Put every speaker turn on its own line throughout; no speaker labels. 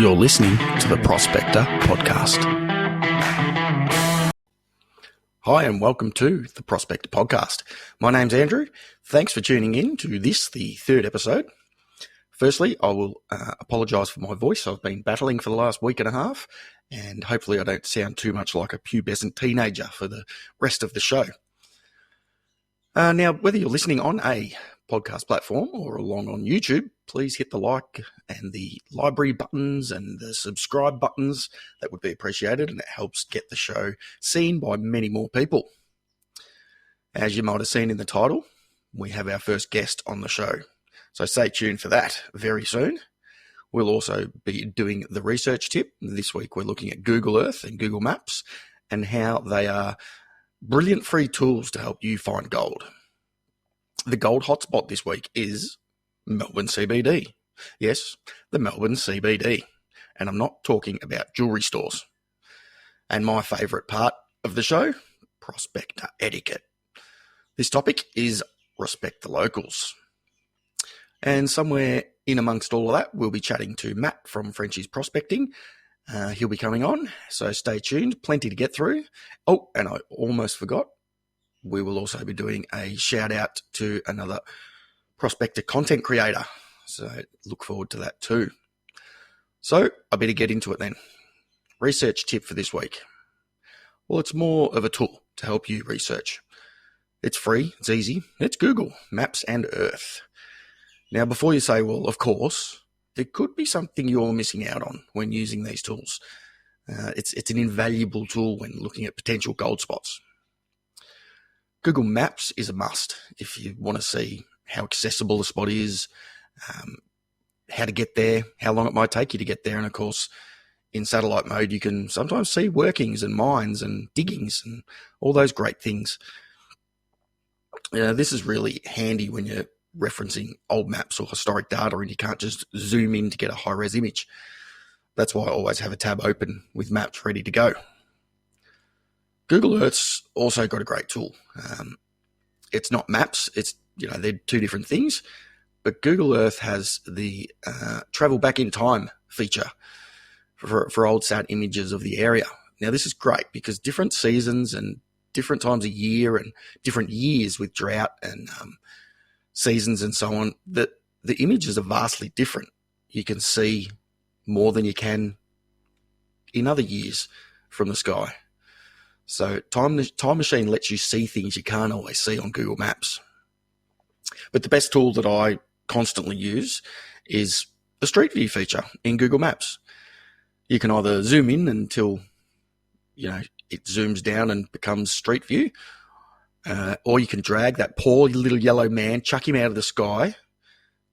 You're listening to the Prospector podcast. Hi and welcome to the Prospector podcast. My name's Andrew. Thanks for tuning in to this, the third episode. Firstly, I will apologise for my voice. I've been battling for the last week and a half, and hopefully I don't sound too much like a pubescent teenager for the rest of the show. Now, whether you're listening on a podcast platform or along on YouTube, please hit the like and the library buttons and the subscribe buttons. That would be appreciated, and it helps get the show seen by many more people. As you might have seen in the title, we have our first guest on the show, so stay tuned for that very soon. We'll also be doing the research tip. This week we're looking at Google Earth and Google Maps and how they are brilliant free tools to help you find gold. The gold hotspot this week is Melbourne CBD. Yes, the Melbourne CBD. And I'm not talking about jewellery stores. And my favourite part of the show, Prospector etiquette. This topic is respect the locals. And somewhere in amongst all of that, we'll be chatting to Matt from Frenchy's Prospecting. He'll be coming on, so stay tuned. Plenty to get through. Oh, and I almost forgot. We will also be doing a shout out to another Prospector content creator. So look forward to that too. So I better get into it then. Research tip for this week. Well, it's more of a tool to help you research. It's free, it's easy, it's Google Maps and Earth. Now, before you say, well, of course, there could be something you're missing out on when using these tools. It's an invaluable tool when looking at potential gold spots. Google Maps is a must if you want to see how accessible the spot is, how to get there, how long it might take you to get there. And of course, in satellite mode, you can sometimes see workings and mines and diggings and all those great things. This is really handy when you're referencing old maps or historic data and you can't just zoom in to get a high-res image. That's why I always have a tab open with maps ready to go. Google Earth's also got a great tool. It's not maps, they're two different things, but Google Earth has the travel back in time feature for old sat images of the area. Now, this is great because different seasons and different times of year and different years with drought and seasons and so on, that the images are vastly different. You can see more than you can in other years from the sky. So Time Machine lets you see things you can't always see on Google Maps. But the best tool that I constantly use is the Street View feature in Google Maps. You can either zoom in until it zooms down and becomes Street View, or you can drag that poor little yellow man, chuck him out of the sky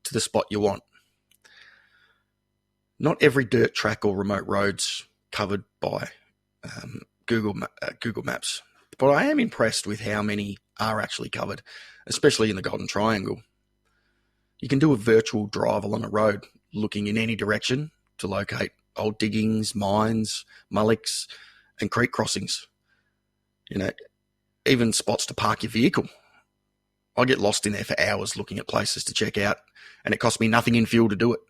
to the spot you want. Not every dirt track or remote road's covered by Google Maps, but I am impressed with how many are actually covered, especially in the Golden Triangle. You can do a virtual drive along a road looking in any direction to locate old diggings, mines, mullocks, and creek crossings. Even spots to park your vehicle. I get lost in there for hours looking at places to check out, and it costs me nothing in fuel to do it.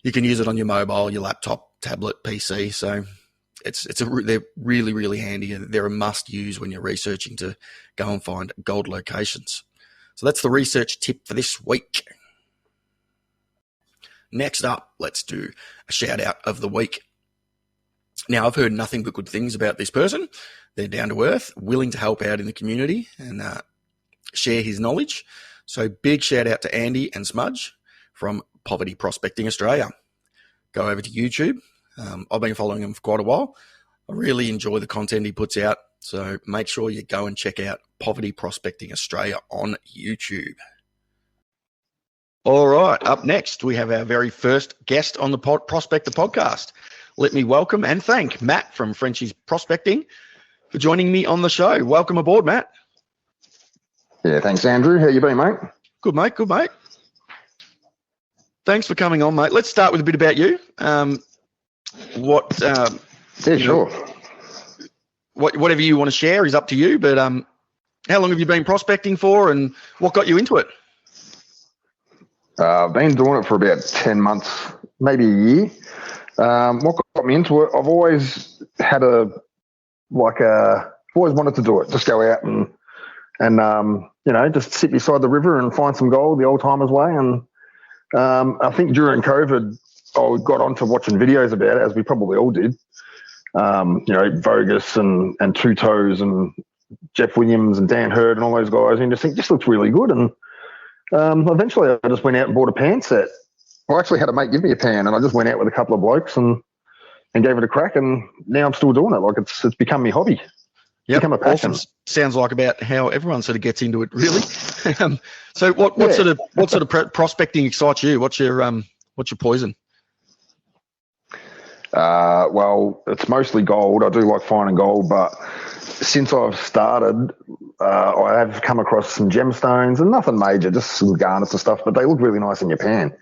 You can use it on your mobile, your laptop, tablet, PC, so they're really, really handy, and they're a must-use when you're researching to go and find gold locations. So that's the research tip for this week. Next up, let's do a shout-out of the week. Now, I've heard nothing but good things about this person. They're down to earth, willing to help out in the community and share his knowledge. So big shout-out to Andy and Smudge from Poverty Prospecting Australia. Go over to YouTube. I've been following him for quite a while. I really enjoy the content he puts out, so make sure you go and check out Poverty Prospecting Australia on YouTube. All right, up next, we have our very first guest on the Prospector podcast. Let me welcome and thank Matt from Frenchy's Prospecting for joining me on the show. Welcome aboard, Matt.
Yeah, thanks, Andrew. How you been, mate?
Good, mate. Thanks for coming on, mate. Let's start with a bit about you.
Sure.
Whatever you want to share is up to you, but how long have you been prospecting for and what got you into it?
I've been doing it for about 10 months maybe a year. What got me into it? I've always had always wanted to do it. Just go out and just sit beside the river and find some gold the old timers way. And I think during COVID, I got onto watching videos about it, as we probably all did. Vogus and Two Toes and Jeff Williams and Dan Hurd and all those guys, and just think this looks really good. And eventually I just went out and bought a pan set. I actually had a mate give me a pan, and I just went out with a couple of blokes and gave it a crack, and now I'm still doing it. Like it's become my hobby.
Yep.
Become a passion.
Awesome. Sounds like about how everyone sort of gets into it, really. So what sort of prospecting excites you? What's your poison?
Well, it's mostly gold. I do like finding gold, but since I've started, I have come across some gemstones and nothing major, just some garnets and stuff, but they look really nice in your pan.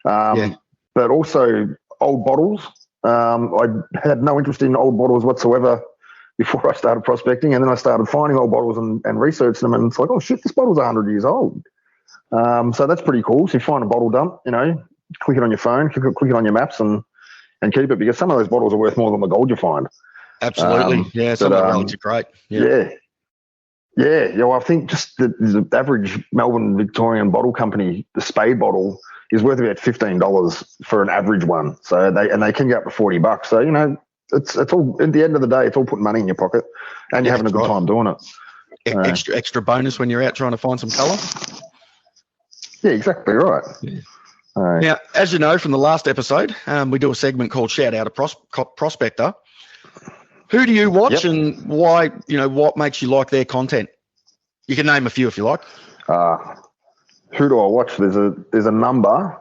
But also old bottles. I had no interest in old bottles whatsoever before I started prospecting, and then I started finding old bottles and researching them, and it's like, oh shit, this bottle's 100 years old. So that's pretty cool. So you find a bottle dump, click it on your phone, click it on your maps, and keep it, because some of those bottles are worth more than the gold you find.
Absolutely. Some of the relics are great.
Yeah. Well, I think just the average Melbourne Victorian bottle company, the Spade bottle, is worth about $15 for an average one. So they can get up to $40. So it's all, at the end of the day, it's all putting money in your pocket, and you're having a good time doing it.
Extra bonus when you're out trying to find some colour.
Yeah, exactly right.
Yeah. Now, as you know from the last episode, we do a segment called Shout Out a Prospector. Who do you watch and why? What makes you like their content? You can name a few if you like.
Who do I watch? There's a number.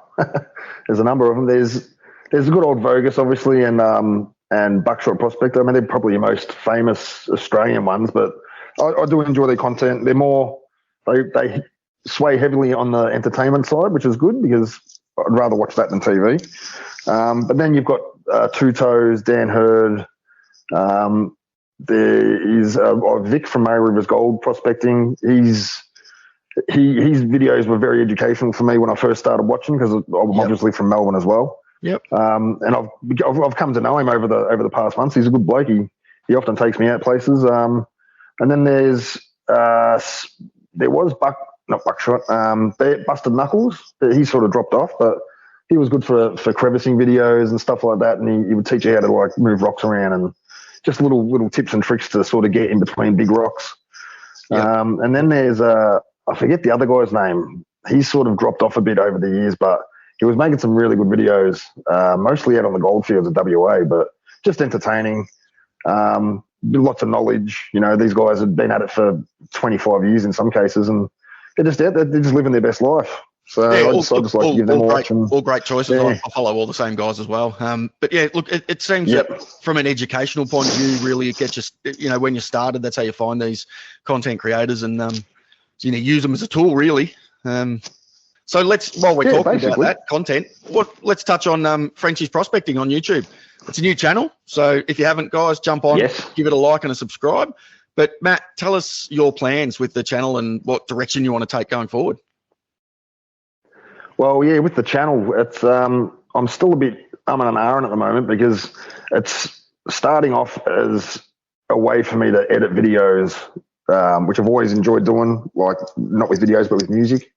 There's a number of them. There's a good old Vogus, obviously, and Buckshot Prospector. I mean, they're probably your most famous Australian ones, but I do enjoy their content. They're more they sway heavily on the entertainment side, which is good because I'd rather watch that than TV. But then you've got Two Toes, Dan Hurd. There is Vic from Mary Rivers Gold Prospecting. His videos were very educational for me when I first started watching, because I'm obviously from Melbourne as well.
Yep.
And I've come to know him over the past months. He's a good bloke. He often takes me out places. And then there was Buckshot, Busted Knuckles. He sort of dropped off, but he was good for crevicing videos and stuff like that. And he would teach you how to move rocks around and just little tips and tricks to sort of get in between big rocks.
Yep.
And then there's I forget the other guy's name. He's sort of dropped off a bit over the years, but he was making some really good videos, mostly out on the goldfields of WA, but just entertaining. Lots of knowledge. These guys have been at it for 25 years in some cases, and they're just out there. They're just living their best life. So I just like to give them a watch.
All great choices. Yeah. I follow all the same guys as well. But yeah, look, it seems that from an educational point of view, really, it gets you. When you started, that's how you find these content creators and use them as a tool, really. So while we're talking about that content, let's touch on Frenchy's Prospecting on YouTube. It's a new channel, so if you haven't, guys, jump on, give it a like and a subscribe. But Matt, tell us your plans with the channel and what direction you want to take going forward.
Well, yeah, with the channel, it's I'm still a bit and ahhing at the moment, because it's starting off as a way for me to edit videos, which I've always enjoyed doing, like not with videos but with music,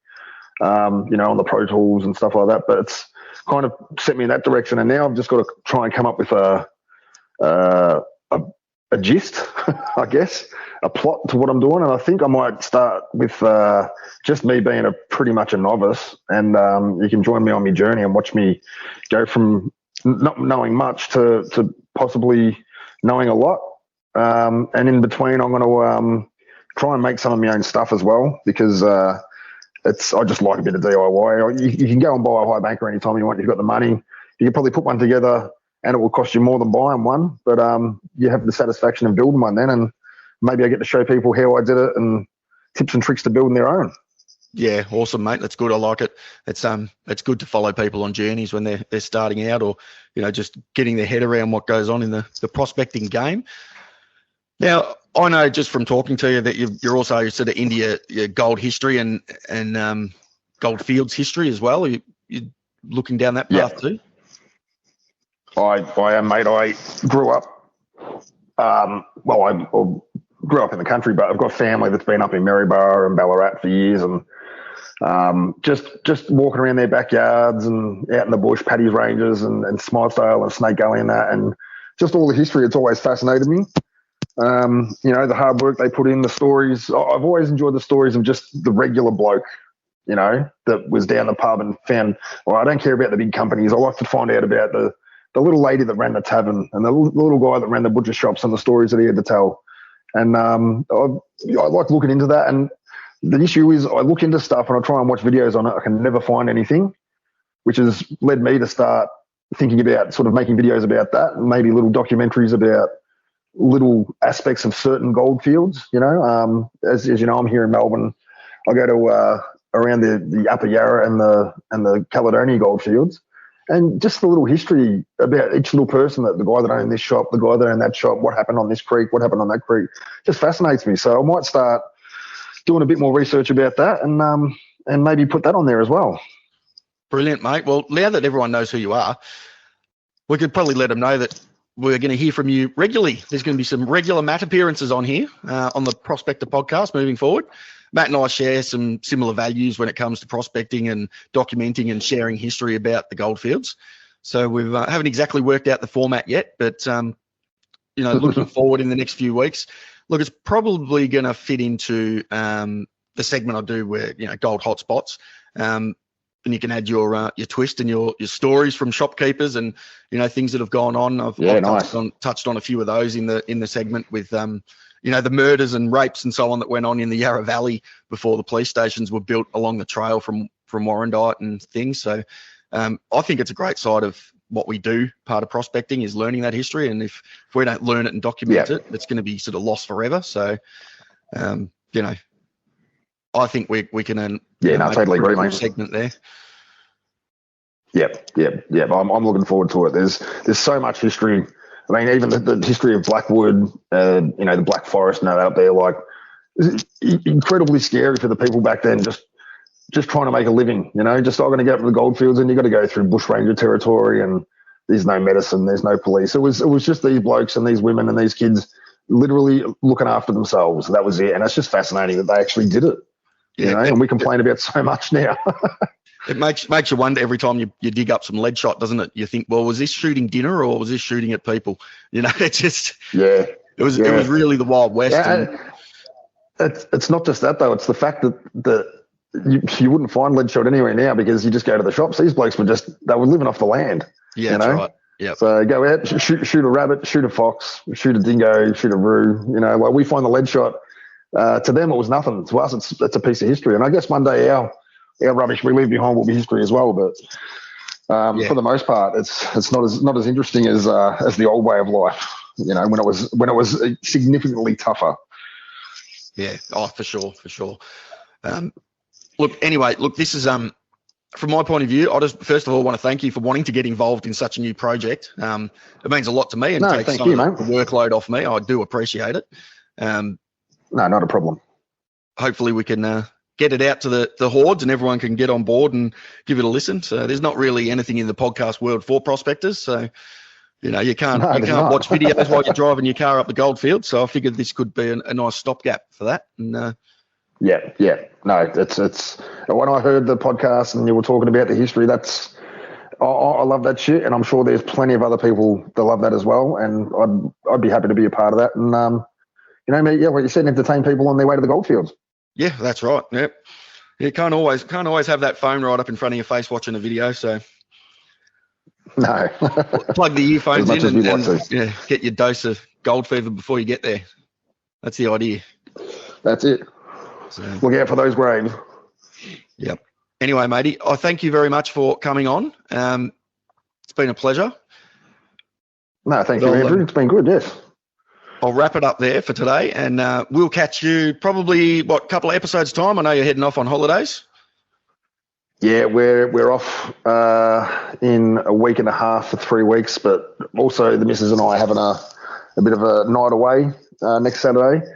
on the Pro Tools and stuff like that. But it's kind of set me in that direction, and now I've just got to try and come up with a gist, I guess, a plot to what I'm doing. And I think I might start with just me being pretty much a novice, and you can join me on my journey and watch me go from not knowing much to possibly knowing a lot. And in between, I'm going to try and make some of my own stuff as well, because I just like a bit of DIY. You can go and buy a high banker anytime you want. You've got the money. You can probably put one together, and it will cost you more than buying one, but you have the satisfaction of building one then, and maybe I get to show people how I did it and tips and tricks to building their own.
Yeah, awesome, mate. That's good. I like it. It's good to follow people on journeys when they're starting out, or just getting their head around what goes on in the prospecting game. Now, I know just from talking to you that you're also sort of into your gold history and gold fields history as well. Are you looking down that path too?
I am, mate. I grew up. I grew up in the country, but I've got family that's been up in Maryborough and Ballarat for years, and just walking around their backyards and out in the bush, Paddy's Ranges and Smilesdale and Snake Gully and that, and just all the history. It's always fascinated me. The hard work they put in, the stories. I've always enjoyed the stories of just the regular bloke, that was down the pub and found, well, I don't care about the big companies. I like to find out about the little lady that ran the tavern and the little guy that ran the butcher shops and the stories that he had to tell. And I like looking into that. And the issue is I look into stuff and I try and watch videos on it. I can never find anything, which has led me to start thinking about sort of making videos about that, and maybe little documentaries about little aspects of certain gold fields. As you know, I'm here in Melbourne. I go to around the Upper Yarra and the Caledonia gold fields, and just the little history about each little person, that the guy that owned this shop, the guy that owned that shop, what happened on this creek, what happened on that creek, just fascinates me. So I might start doing a bit more research about that, and maybe put that on there as well.
Brilliant, mate. Well, now that everyone knows who you are, we could probably let them know that we're going to hear from you regularly. There's going to be some regular Matt appearances on here on the Prospector podcast moving forward. Matt and I share some similar values when it comes to prospecting and documenting and sharing history about the goldfields. So we haven't exactly worked out the format yet, but looking forward in the next few weeks. Look, it's probably going to fit into the segment I do where gold hotspots, and you can add your twist and your stories from shopkeepers and things that have gone on. I've touched on a few of those in the segment with the murders and rapes and so on that went on in the Yarra Valley before the police stations were built along the trail from Warrandyte and things. So I think it's a great side of what we do. Part of prospecting is learning that history, and if we don't learn it and document it, it's going to be sort of lost forever. So, I think we can.
Totally agree, mate.
Segment there.
Yep. I'm looking forward to it. There's so much history. I mean, even the history of Blackwood, the Black Forest and that up there, like, incredibly scary for the people back then. Just trying to make a living, just going to get up to the goldfields, and you got to go through bushranger territory, and there's no medicine, there's no police. It was just these blokes and these women and these kids literally looking after themselves. That was it, and it's just fascinating that they actually did it. And we complain about so much now.
It makes you wonder every time you dig up some lead shot, doesn't it? You think, well, was this shooting dinner or was this shooting at people? It just it was really the Wild West.
Yeah, it's not just that though. It's the fact that you wouldn't find lead shot anywhere now, because you just go to the shops. These blokes were living off the land.
Yeah, that's right. Yeah.
So go out, shoot a rabbit, shoot a fox, shoot a dingo, shoot a roo. Like we find the lead shot. To them, it was nothing. To us, it's a piece of history. And I guess one day our rubbish we leave behind will be history as well. But for the most part, it's not as interesting as the old way of life. When it was significantly tougher.
Yeah. Oh, for sure. Look, this is from my point of view. I just first of all want to thank you for wanting to get involved in such a new project. It means a lot to me and takes some of the workload off me. I do appreciate it.
No, not a problem.
Hopefully we can get it out to the hordes and everyone can get on board and give it a listen. So there's not really anything in the podcast world for prospectors. So, you can't watch videos while you're driving your car up the goldfield. So I figured this could be a nice stopgap for that. And
yeah. No, it's when I heard the podcast and you were talking about the history, I love that shit. And I'm sure there's plenty of other people that love that as well. And I'd be happy to be a part of that. And, what you said, entertain people on their way to the goldfields.
Yeah, that's right. Yep. You can't always have that phone right up in front of your face watching a video. So
no,
plug the earphones in and get your dose of gold fever before you get there. That's the idea.
That's it. So, look out for those graves.
Yep. Anyway, matey, I thank you very much for coming on. It's been a pleasure.
No, thank you, Andrew. It's been good. Yes.
I'll wrap it up there for today, and we'll catch you probably, a couple of episodes' time? I know you're heading off on holidays.
Yeah, we're off in a week and a half for 3 weeks, but also the missus and I are having a bit of a night away next Saturday.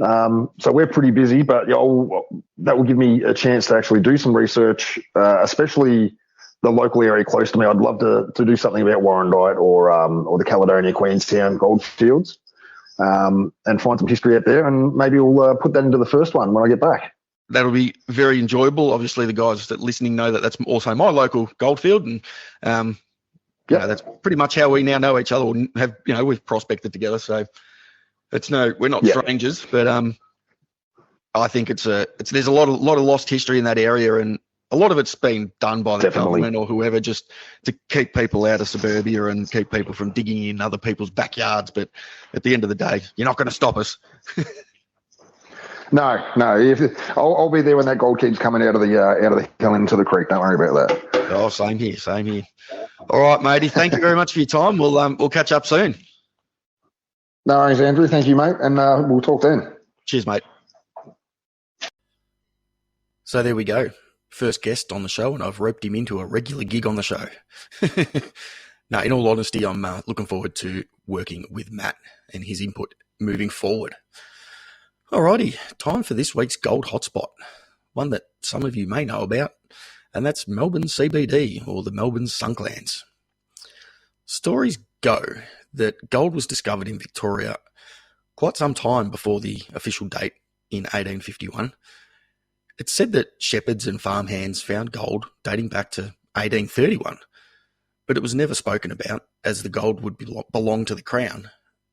So we're pretty busy, but that will give me a chance to actually do some research, especially the local area close to me, I'd love to do something about Warrandyte or the Caledonia Queenstown goldfields, and find some history out there, and maybe we'll put that into the first one when I get back.
That'll be very enjoyable. Obviously, the guys that listening know that that's also my local goldfield, and that's pretty much how we now know each other. Or have we've prospected together, so we're not strangers. But I think there's a lot of lost history in that area, and a lot of it's been done by the government or whoever just to keep people out of suburbia and keep people from digging in other people's backyards. But at the end of the day, you're not going to stop us.
No. I'll be there when that gold keeps coming out of the hill into the creek. Don't worry about that.
Oh, same here. All right, matey. Thank you very much for your time. We'll catch up soon.
No worries, Andrew. Thank you, mate, and we'll talk then.
Cheers, mate. So there we go. First guest on the show, and I've roped him into a regular gig on the show. Now, in all honesty, I'm looking forward to working with Matt and his input moving forward. Alrighty, time for this week's Gold Hotspot, one that some of you may know about, and that's Melbourne CBD, or the Melbourne Sunklands. Stories go that gold was discovered in Victoria quite some time before the official date in 1851. It's said that shepherds and farmhands found gold dating back to 1831, but it was never spoken about as the gold would belong to the Crown.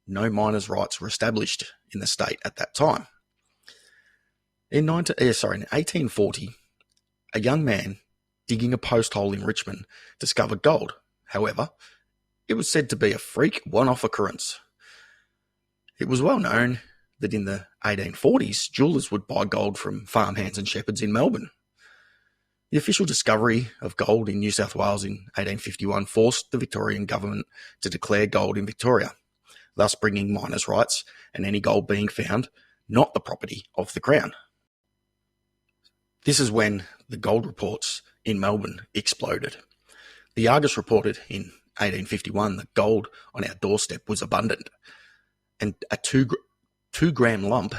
No miners' rights were established in the state at that time. In 1840, a young man digging a post hole in Richmond discovered gold. However, it was said to be a freak one-off occurrence. It was well known that in the 1840s, jewellers would buy gold from farmhands and shepherds in Melbourne. The official discovery of gold in New South Wales in 1851 forced the Victorian government to declare gold in Victoria, thus bringing miners' rights and any gold being found not the property of the Crown. This is when the gold reports in Melbourne exploded. The Argus reported in 1851 that gold on our doorstep was abundant, and a 2-gram lump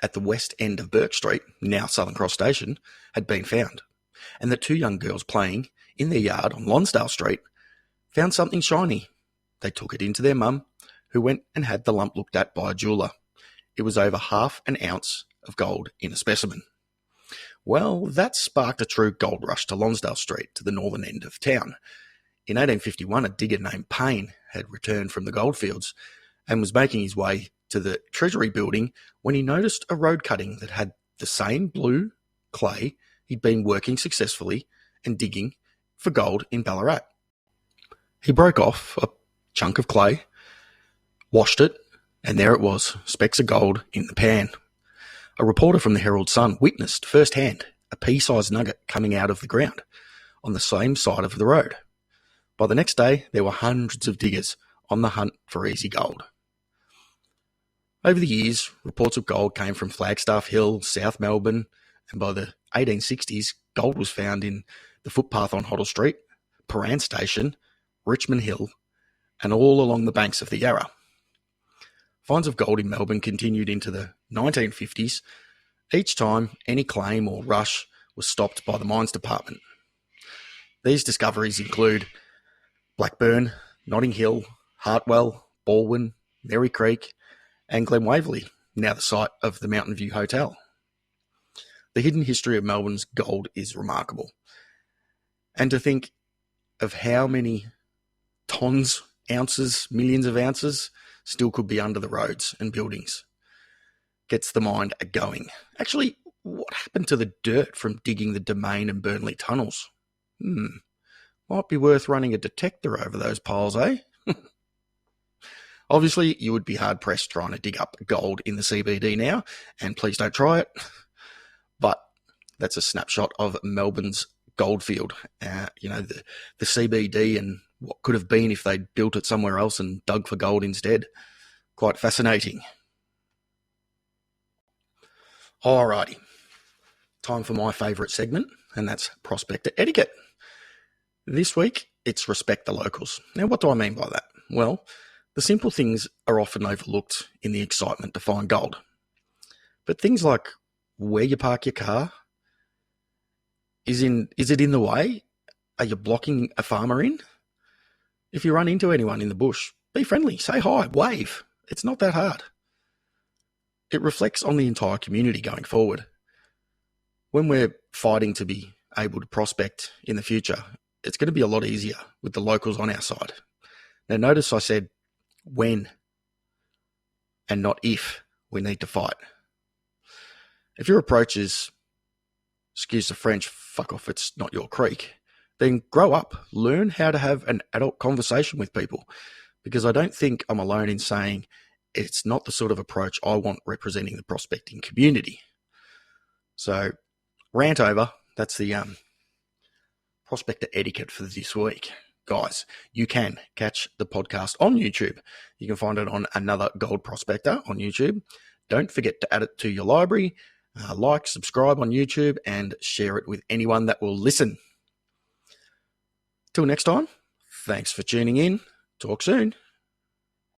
at the west end of Bourke Street, now Southern Cross Station, had been found, and the 2 young girls playing in their yard on Lonsdale Street found something shiny. They took it into their mum, who went and had the lump looked at by a jeweller. It was over half an ounce of gold in a specimen. Well, that sparked a true gold rush to Lonsdale Street, to the northern end of town. In 1851, a digger named Payne had returned from the goldfields and was making his way to the Treasury building when he noticed a road cutting that had the same blue clay he'd been working successfully and digging for gold in Ballarat. He broke off a chunk of clay, washed it, and there it was, specks of gold in the pan. A reporter from the Herald Sun witnessed firsthand a pea-sized nugget coming out of the ground on the same side of the road. By the next day, there were hundreds of diggers on the hunt for easy gold. Over the years, reports of gold came from Flagstaff Hill, South Melbourne, and by the 1860s, gold was found in the footpath on Hoddle Street, Paran Station, Richmond Hill, and all along the banks of the Yarra. Finds of gold in Melbourne continued into the 1950s. Each time, any claim or rush was stopped by the Mines Department. These discoveries include Blackburn, Notting Hill, Hartwell, Baldwin, Merry Creek, and Glen Waverley, now the site of the Mountain View Hotel. The hidden history of Melbourne's gold is remarkable. And to think of how many tons, ounces, millions of ounces still could be under the roads and buildings gets the mind a-going. Actually, what happened to the dirt from digging the Domain and Burnley tunnels? Might be worth running a detector over those piles, eh? Obviously, you would be hard-pressed trying to dig up gold in the CBD now, and please don't try it. But that's a snapshot of Melbourne's goldfield. The CBD and what could have been if they'd built it somewhere else and dug for gold instead. Quite fascinating. Alrighty, time for my favourite segment, and that's Prospector Etiquette. This week, it's respect the locals. Now, what do I mean by that? Well, the simple things are often overlooked in the excitement to find gold. But things like where you park your car, is it in the way? Are you blocking a farmer in? If you run into anyone in the bush, be friendly, say hi, wave. It's not that hard. It reflects on the entire community going forward. When we're fighting to be able to prospect in the future, it's going to be a lot easier with the locals on our side. Now, notice I said when and not if we need to fight. If your approach is, excuse the French, fuck off, it's not your creek, then grow up, learn how to have an adult conversation with people, because I don't think I'm alone in saying it's not the sort of approach I want representing the prospecting community. So, rant over. That's the Prospector etiquette for this week. Guys, you can catch the podcast on YouTube. You can find it on Another Gold Prospector on YouTube. Don't forget to add it to your library. Like, subscribe on YouTube, and share it with anyone that will listen. Till next time, thanks for tuning in. Talk soon.